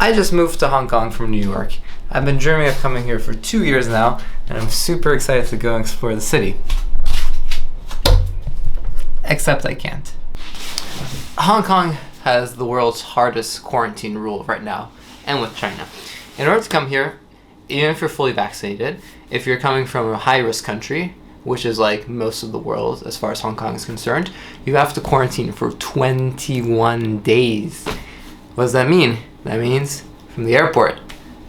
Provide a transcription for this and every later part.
I just moved to Hong Kong from New York. I've been dreaming of coming here for 2 years now, and I'm super excited to go and explore the city. Except I can't. Hong Kong has the world's hardest quarantine rule right now, and with China. In order to come here, even if you're fully vaccinated, if you're coming from a high-risk country, which is like most of the world as far as Hong Kong is concerned, you have to quarantine for 21 days. What does that mean? That means from the airport,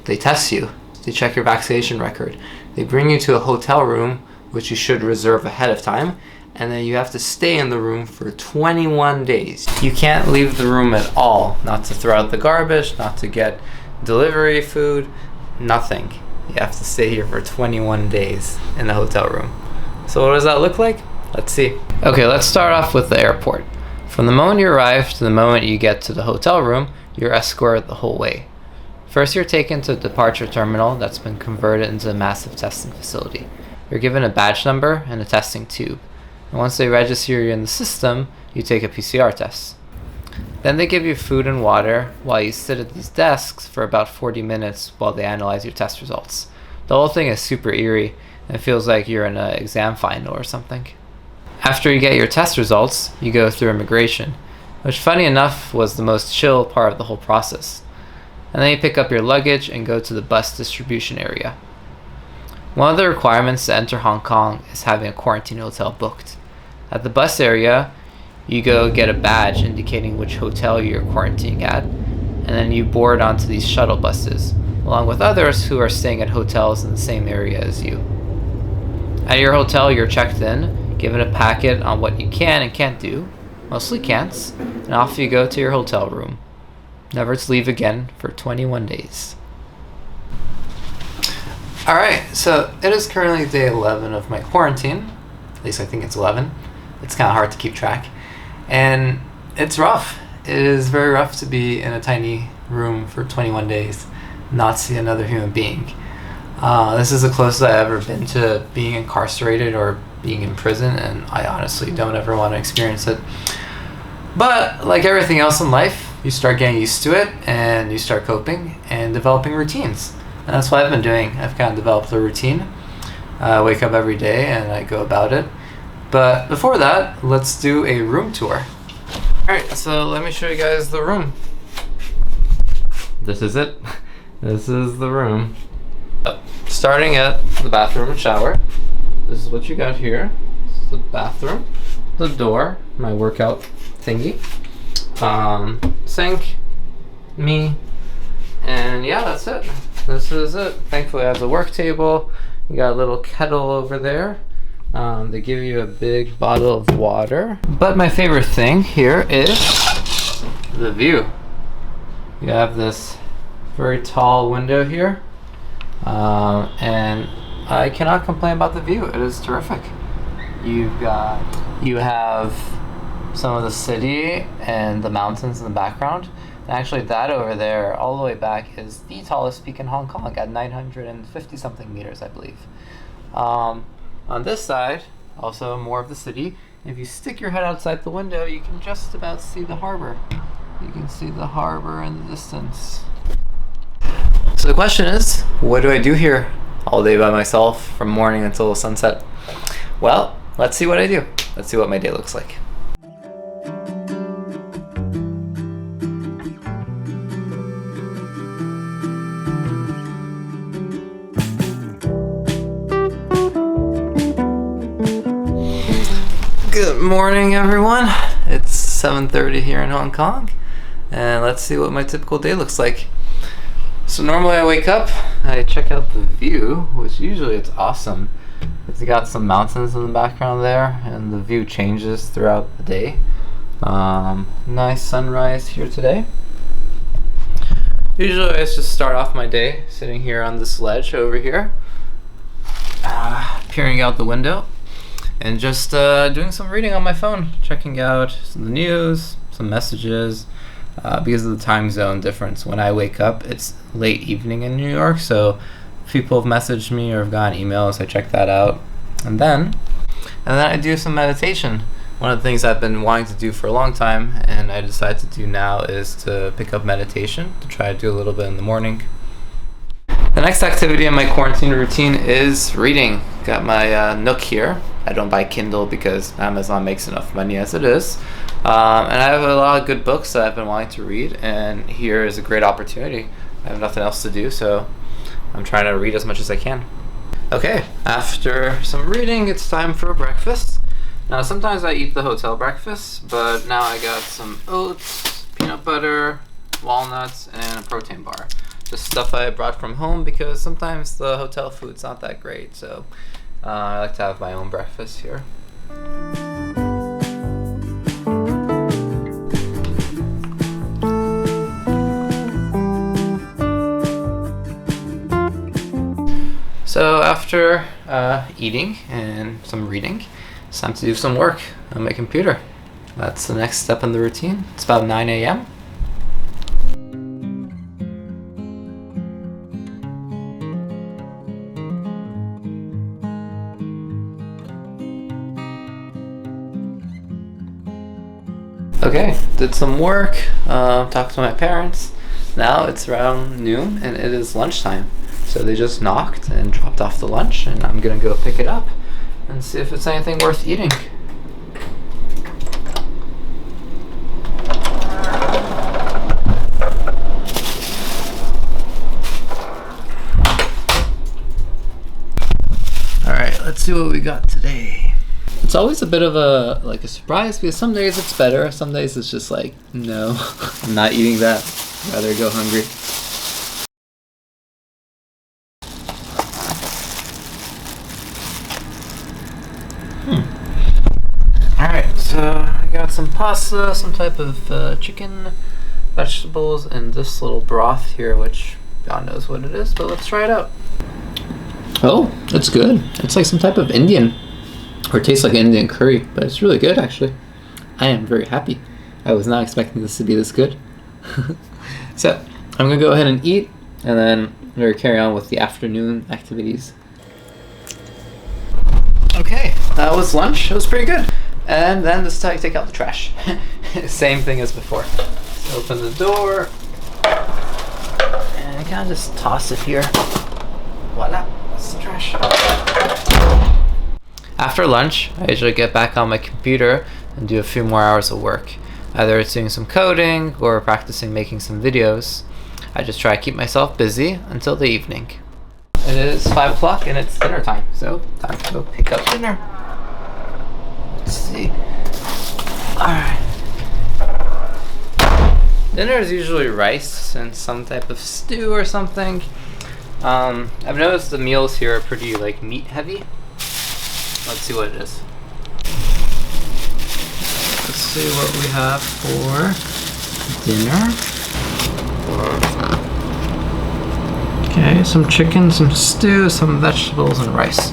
they test you, they check your vaccination record, they bring you to a hotel room, which you should reserve ahead of time, and then you have to stay in the room for 21 days. You can't leave the room at all, not to throw out the garbage, not to get delivery food, nothing. You have to stay here for 21 days in the hotel room. So what does that look like? Let's see. Okay, let's start off with the airport. From the moment you arrive to the moment you get to the hotel room, you're escorted the whole way. First, you're taken to a departure terminal that's been converted into a massive testing facility. You're given a badge number and a testing tube. And once they register you in the system, you take a PCR test. Then they give you food and water while you sit at these desks for about 40 minutes while they analyze your test results. The whole thing is super eerie and it feels like you're in an exam final or something. After you get your test results, you go through immigration, which funny enough was the most chill part of the whole process. And then you pick up your luggage and go to the bus distribution area. One of the requirements to enter Hong Kong is having a quarantine hotel booked. At the bus area, you go get a badge indicating which hotel you're quarantining at, and then you board onto these shuttle buses, along with others who are staying at hotels in the same area as you. At your hotel, you're checked in, given a packet on what you can and can't do, mostly can'ts, and off you go to your hotel room, never to leave again for 21 days. Alright, so it is currently day 11 of my quarantine, at least I think it's 11. It's kind of hard to keep track. And it's rough. It is very rough to be in a tiny room for 21 days, not see another human being. This is the closest I've ever been to being incarcerated or being in prison, and I honestly don't ever want to experience it. But like everything else in life, you start getting used to it, and you start coping and developing routines. And that's what I've been doing. I've kind of developed a routine. I wake up every day and I go about it. But before that, let's do a room tour. Alright, so let me show you guys the room. This is it. This is the room. Starting at the bathroom and shower. This is what you got here. This is the bathroom. The door, my workout thingy. Sink. Me. And yeah, that's it. This is it. Thankfully I have the work table. You got a little kettle over there. They give you a big bottle of water. But my favorite thing here is the view. You have this very tall window here. And I cannot complain about the view. It is terrific. You have some of the city and the mountains in the background. And actually that over there, all the way back, is the tallest peak in Hong Kong at 950 something meters, I believe. On this side, also more of the city. If you stick your head outside the window, you can just about see the harbor. You can see the harbor in the distance. So the question is, what do I do here all day by myself from morning until sunset? Well, let's see what I do. Let's see what my day looks like. Good morning, everyone. It's 7:30 here in Hong Kong, and let's see what my typical day looks like. So normally I wake up, I check out the view, which usually it's awesome. It's got some mountains in the background there, and the view changes throughout the day. Nice sunrise here today. Usually I just start off my day sitting here on this ledge over here, peering out the window. And just doing some reading on my phone, checking out the news, some messages, because of the time zone difference. When I wake up, it's late evening in New York, so people have messaged me or have gotten emails. I check that out, and then I do some meditation. One of the things I've been wanting to do for a long time and I decided to do now is to pick up meditation, to try to do a little bit in the morning. The next activity in my quarantine routine is reading. Got my Nook here. I don't buy Kindle because Amazon makes enough money as it is. And I have a lot of good books that I've been wanting to read, and here is a great opportunity. I have nothing else to do, so I'm trying to read as much as I can. Okay, after some reading, it's time for breakfast. Now, sometimes I eat the hotel breakfast, but now I got some oats, peanut butter, walnuts, and a protein bar. Just stuff I brought from home because sometimes the hotel food's not that great, so I like to have my own breakfast here. So after eating and some reading, it's time to do some work on my computer. That's the next step in the routine. It's about 9 a.m. Okay, did some work, talked to my parents. Now it's around noon and it is lunchtime. So they just knocked and dropped off the lunch, and I'm gonna go pick it up and see if it's anything worth eating. Alright, let's see what we got today. It's always a bit of a surprise because some days it's better, some days it's just like, no, I'm not eating that. I'd rather go hungry. Alright, so I got some pasta, some type of chicken, vegetables, and this little broth here, which God knows what it is, but let's try it out. Oh, it's good. It's like some type of Indian, or it tastes like Indian curry, but it's really good actually. I am very happy. I was not expecting this to be this good. So, I'm gonna go ahead and eat, and then we're gonna carry on with the afternoon activities. Okay, that was lunch. It was pretty good. And then this is how you take out the trash. Same thing as before. So open the door and kind of just toss it here. Voila, that's the trash. After lunch, I usually get back on my computer and do a few more hours of work. Either it's doing some coding or practicing making some videos. I just try to keep myself busy until the evening. It is 5 o'clock and it's dinner time, so time to go pick up dinner. Let's see. Alright. Dinner is usually rice and some type of stew or something. I've noticed the meals here are pretty meat heavy. Let's see what it is. Let's see what we have for dinner. Okay, some chicken, some stew, some vegetables, and rice.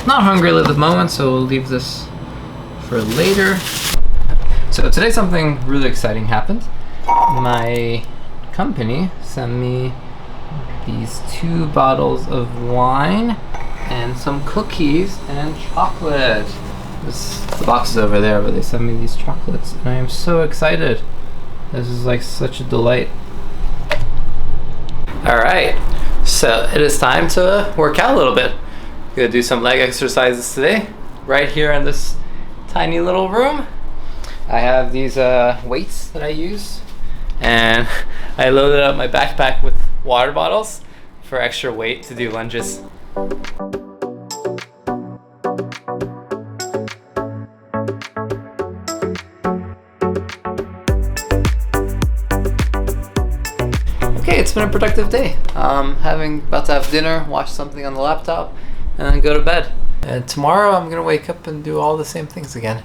Not hungry at the moment, so we'll leave this for later. So today something really exciting happened. My company sent me these 2 bottles of wine and some cookies and chocolate. The box is over there, but they sent me these chocolates, and I am so excited. This is such a delight. Alright, so it is time to work out a little bit. Gonna do some leg exercises today, right here in this tiny little room. I have these weights that I use, and I loaded up my backpack with water bottles for extra weight to do lunges. Okay, it's been a productive day. About to have dinner, watch something on the laptop, and then go to bed. And tomorrow I'm gonna wake up and do all the same things again.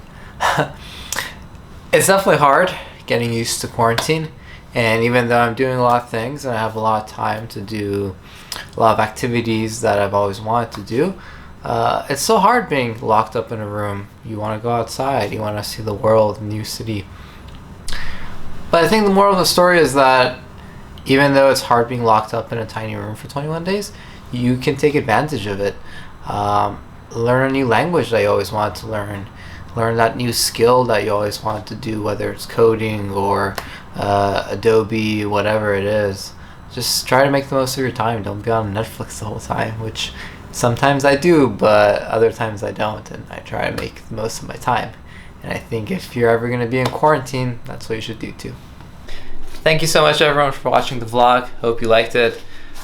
It's definitely hard getting used to quarantine, and even though I'm doing a lot of things and I have a lot of time to do a lot of activities that I've always wanted to do, it's so hard being locked up in a room. You want to go outside, you want to see the world, new city. But I think the moral of the story is that even though it's hard being locked up in a tiny room for 21 days, you can take advantage of it. Learn a new language that you always wanted to learn. learn that new skill that you always wanted to do, whether it's coding or Adobe, whatever it is. Just try to make the most of your time. Don't be on Netflix the whole time, which sometimes I do, but other times I don't, and I try to make the most of my time. And I think if you're ever going to be in quarantine, that's what you should do too. Thank you so much, everyone, for watching the vlog. Hope you liked it.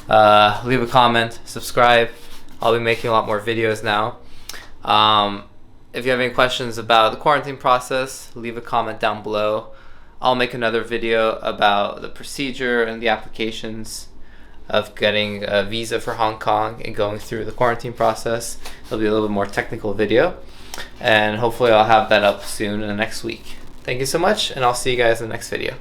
Leave a comment, subscribe. I'll be making a lot more videos now. If you have any questions about the quarantine process, leave a comment down below. I'll make another video about the procedure and the applications of getting a visa for Hong Kong and going through the quarantine process. It'll be a little bit more technical video, and hopefully I'll have that up soon in the next week. Thank you so much, and I'll see you guys in the next video.